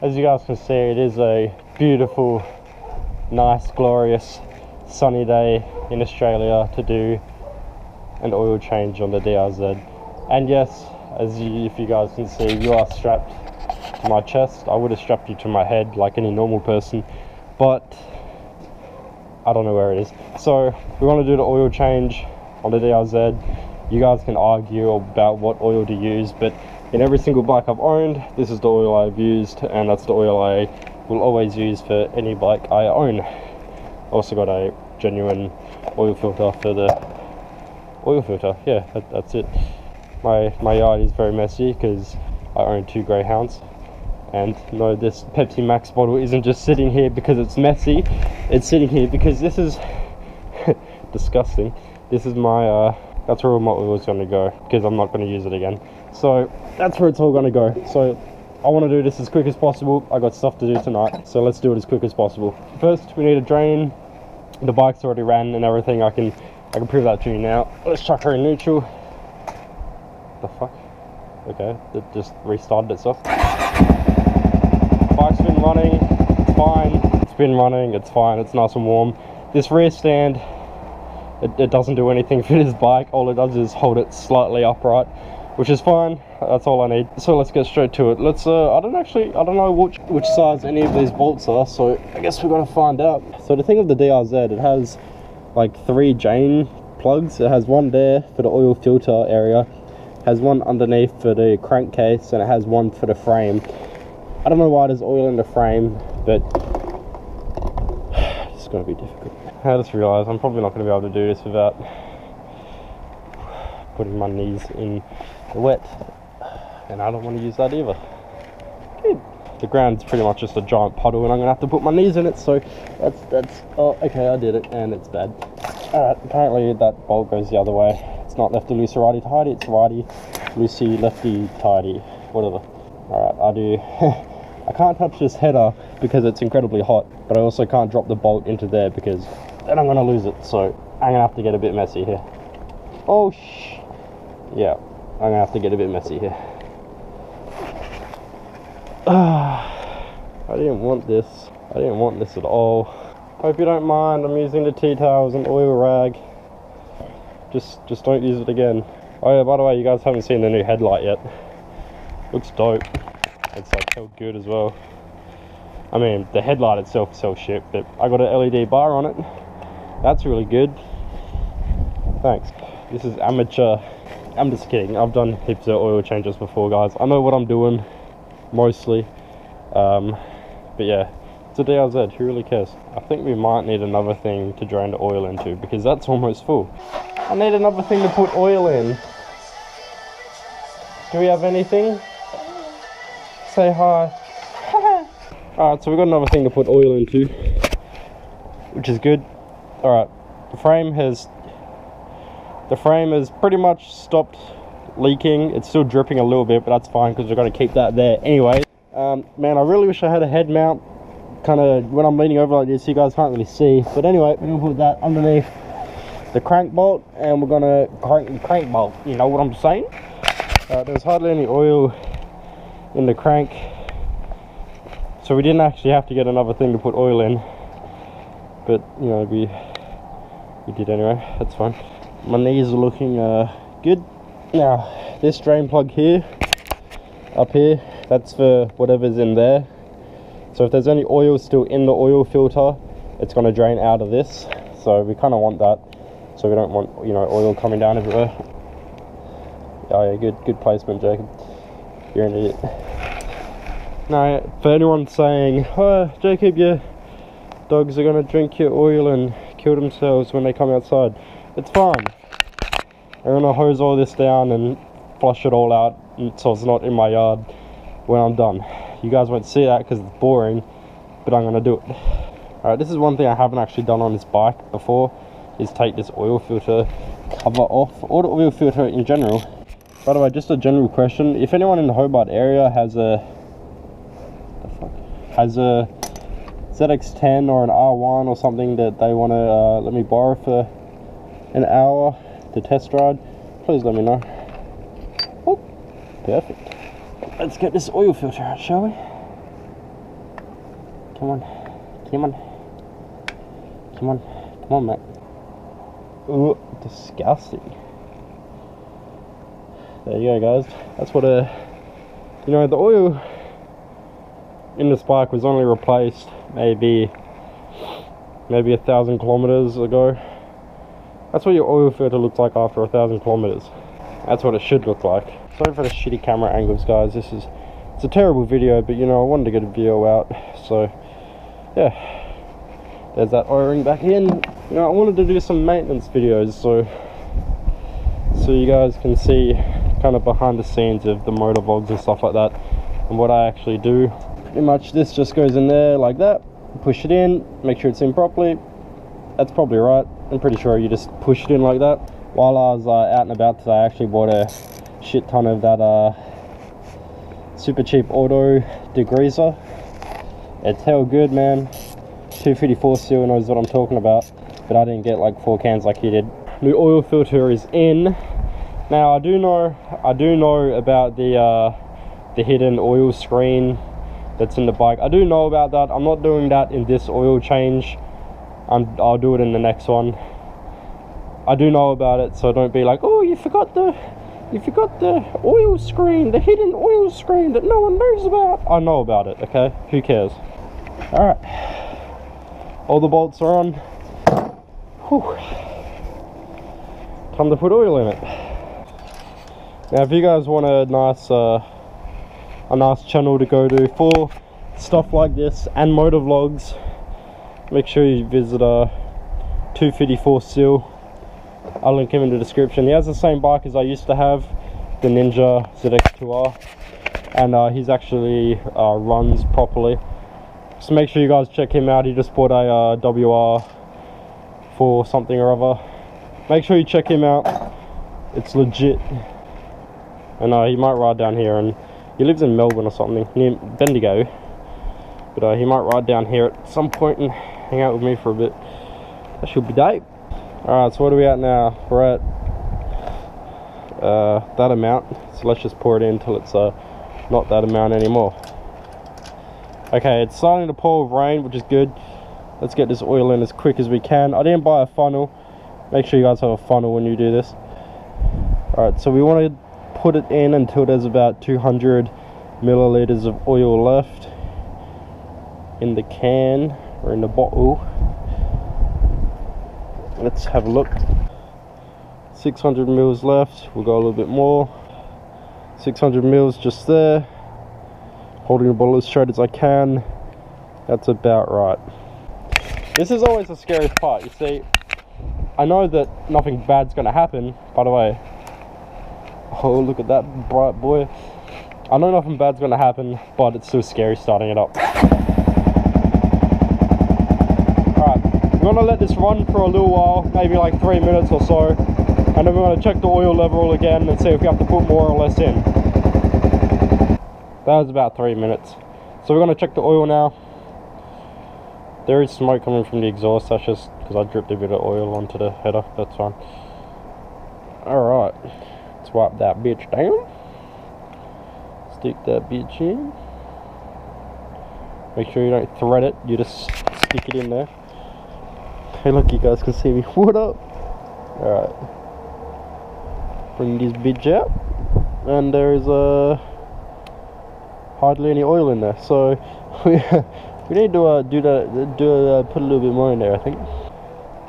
As you guys can see, it is a beautiful, nice, glorious, sunny day in Australia to do an oil change on the DRZ. And yes, if you guys can see, you are strapped to my chest. I would have strapped you to my head like any normal person, but I don't know where it is. So we want to do the oil change on the DRZ. You guys can argue about what oil to use, but in every single bike I've owned, this is the oil I've used, and that's the oil I will always use for any bike I own. Also got a genuine oil filter for the oil filter. Yeah, that's it. My yard is very messy because I own 2 greyhounds. And no, this Pepsi Max bottle isn't just sitting here because it's messy. It's sitting here because this is disgusting. This is my that's where all my oil is going to go, because I'm not going to use it again. So that's where it's all going to go. So I want to do this as quick as possible. I got stuff to do tonight, so let's do it as quick as possible. First, we need to drain. The bike's already ran and everything. I can prove that to you now. Let's chuck her in neutral. The fuck? Okay, it just restarted itself. Bike's been running, it's fine. It's been running, it's fine, it's nice and warm. This rear stand, it doesn't do anything for this bike. All it does is hold it slightly upright, which is fine. That's all I need. So let's get straight to it. Let's I don't know which size any of these bolts are, so I guess we're gonna find out. So the thing with the DRZ, it has like 3 drain plugs. It has one there for the oil filter area, has one underneath for the crankcase, and it has one for the frame. I don't know why there's oil in the frame, but it's going to be difficult. I just realised I'm probably not going to be able to do this without putting my knees in the wet, and I don't want to use that either. The ground's pretty much just a giant puddle, and I'm going to have to put my knees in it, so that's oh, okay, I did it, and it's bad. Alright, apparently that bolt goes the other way. It's not lefty loosey righty tighty, it's righty loosey lefty tighty, whatever. Alright, I can't touch this header because it's incredibly hot, but I also can't drop the bolt into there because then I'm going to lose it, so I'm going to have to get a bit messy here. Oh yeah, I'm going to have to get a bit messy here. I didn't want this. I didn't want this at all. Hope you don't mind, I'm using the tea towel as an oil rag. Just don't use it again. Oh yeah, by the way, you guys haven't seen the new headlight yet. Looks dope. It's like so good as well. I mean, the headlight itself is so shit, but I got an LED bar on it. That's really good. Thanks. This is amateur. I'm just kidding. I've done heaps of oil changes before, guys. I know what I'm doing, mostly. But yeah, it's a DRZ. Who really cares? I think we might need another thing to drain the oil into, because that's almost full. I need another thing to put oil in. Do we have anything? Say hi. Alright, so we've got another thing to put oil into, which is good. Alright, the frame has pretty much stopped leaking. It's still dripping a little bit, but that's fine because we're going to keep that there anyway. Man, I really wish I had a head mount. Kind of when I'm leaning over like this, you guys can't really see. But anyway, we're going to put that underneath the crank bolt, and we're going to crank the crank bolt. You know what I'm saying? There's hardly any oil in the crank, so we didn't actually have to get another thing to put oil in, but you know, we did anyway. That's fine. My knees are looking good. Now this drain plug here, up here, that's for whatever's in there. So if there's any oil still in the oil filter, it's going to drain out of this, so we kind of want that, so we don't want, you know, oil coming down everywhere. Oh yeah, good placement, Jacob. You're an idiot. Now, for anyone saying, oh, Jacob, your dogs are going to drink your oil and kill themselves when they come outside, it's fine. I'm going to hose all this down and flush it all out so it's not in my yard when I'm done. You guys won't see that because it's boring, but I'm going to do it. Alright, this is one thing I haven't actually done on this bike before, is take this oil filter cover off, or the oil filter in general. By the way, just a general question, if anyone in the Hobart area has a ZX10 or an R1 or something that they want to let me borrow for an hour to test ride, please let me know. Oh, perfect. Let's get this oil filter out, shall we? Come on. Come on. Come on. Come on, mate. Ooh, disgusting. There you go, guys. That's what you know, the oil in this bike was only replaced maybe 1,000 kilometers ago. That's what your oil filter looks like after 1,000 kilometers. That's what it should look like. Sorry for the shitty camera angles, guys. It's a terrible video, but you know, I wanted to get a video out, so yeah. There's that O-ring back in. You know, I wanted to do some maintenance videos, so you guys can see kind of behind the scenes of the motor vlogs and stuff like that, and what I actually do. Pretty much this just goes in there like that. Push it in, make sure it's in properly. That's probably right. I'm pretty sure you just push it in like that. While I was out and about today, I actually bought a shit ton of that super cheap auto degreaser. It's hell good, man. 254 seal knows what I'm talking about, but I didn't get like 4 cans like he did. New oil filter is in. Now I do know about the hidden oil screen that's in the bike. I do know about that. I'm not doing that in this oil change. I'll do it in the next one. I do know about it, so don't be like, oh, you forgot the oil screen, the hidden oil screen that no one knows about. I know about it, okay? Who cares? All right, all the bolts are on. Whew. Time to put oil in it. Now, if you guys want a nice channel to go to for stuff like this and motor vlogs, make sure you visit 254 Seal. I'll link him in the description. He has the same bike as I used to have, the Ninja ZX2R, and he's actually runs properly. So make sure you guys check him out. He just bought a WR4 something or other. Make sure you check him out. It's legit. And he might ride down here, and he lives in Melbourne or something, near Bendigo. But he might ride down here at some point and hang out with me for a bit. That should be dope. Alright, so what are we at now? We're at that amount. So let's just pour it in until it's not that amount anymore. Okay, it's starting to pour with rain, which is good. Let's get this oil in as quick as we can. I didn't buy a funnel. Make sure you guys have a funnel when you do this. Alright, so we want to put it in until there's about 200 milliliters of oil left in the can or in the bottle. Let's have a look. 600 mils left. We'll go a little bit more. 600 mils just there. Holding the bottle as straight as I can. That's about right. This is always the scariest part. You see, I know that nothing bad's going to happen. By the way, oh, look at that bright boy. I know nothing bad's going to happen, but it's still scary starting it up. We're going to let this run for a little while, maybe like 3 minutes or so, and then we're going to check the oil level again and see if we have to put more or less in. That was about 3 minutes. So we're going to check the oil now. There is smoke coming from the exhaust. That's just because I dripped a bit of oil onto the header. That's fine. Alright, let's wipe that bitch down. Stick that bitch in. Make sure you don't thread it, you just stick it in there. Hey, look, you guys can see me. What up? Alright. Bring this bitch out. And there is hardly any oil in there. So we need to put a little bit more in there, I think.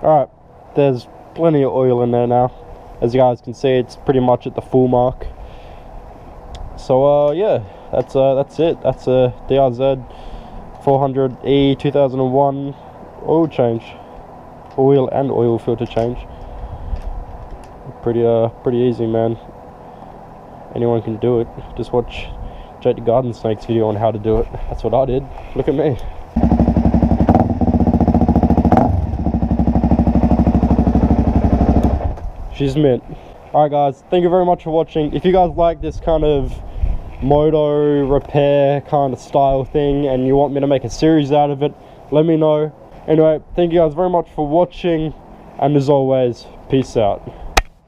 Alright. There's plenty of oil in there now. As you guys can see, it's pretty much at the full mark. So yeah, that's it. That's a DRZ400E 2001 oil change. Oil and oil filter change. Pretty easy, man. Anyone can do it. Just watch Jake the Garden Snake's video on how to do it. That's what I did. Look at me. She's mint. Alright guys, thank you very much for watching. If you guys like this kind of moto repair kind of style thing and you want me to make a series out of it, let me know. Anyway, thank you guys very much for watching, and as always, peace out.